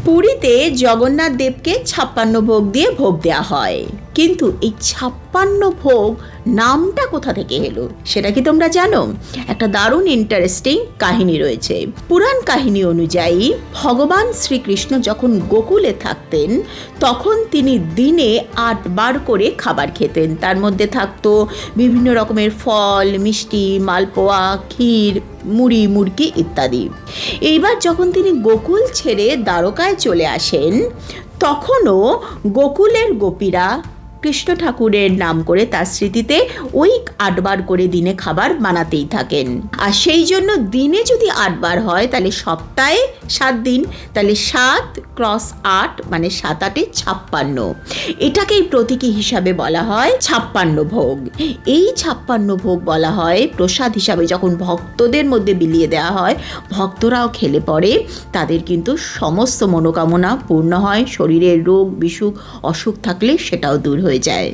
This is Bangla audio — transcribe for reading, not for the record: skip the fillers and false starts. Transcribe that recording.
পুরীতে জগন্নাথ দেবকে 56 ভোগ দিয়ে ভোগ দেওয়া হয়, কিন্তু এই 56 ভোগ নামটা কোথা থেকে এলো সেটা কি তোমরা জানো? একটা দারুণ ইন্টারেস্টিং কাহিনী রয়েছে। পুরাণ কাহিনী অনুযায়ী ভগবান শ্রীকৃষ্ণ যখন গোকুলে থাকতেন তখন তিনি দিনে 8 বার করে খাবার খেতেন। তার মধ্যে থাকতো বিভিন্ন রকমের ফল, মিষ্টি, মালপোয়া, ক্ষীর, মুড়ি, মুড়কি ইত্যাদি। এইবার যখন তিনি গোকুল ছেড়ে দ্বারকায় চলে আসেন তখনও গোকুলের গোপীরা কৃষ্ণ ঠাকুরের নাম করে তার স্মৃতিতে ওই 8 বার করে দিনে খাবার বানাতেই থাকেন। আর সেই জন্য দিনে যদি 8 বার হয় তাহলে সপ্তাহে 7 দিন, তাহলে 7 × 8 মানে 7 × 8 = 56। এটাকেই প্রতীকী হিসাবে বলা হয় 56 ভোগ। এই 56 ভোগ বলা হয় প্রসাদ হিসাবে যখন ভক্তদের মধ্যে বিলিয়ে দেওয়া হয়, ভক্তরাও খেলে পরে তাদের কিন্তু সমস্ত মনোকামনা পূর্ণ হয়, শরীরের রোগ বিসুখ অসুখ থাকলে সেটাও দূর হয়ে যায়।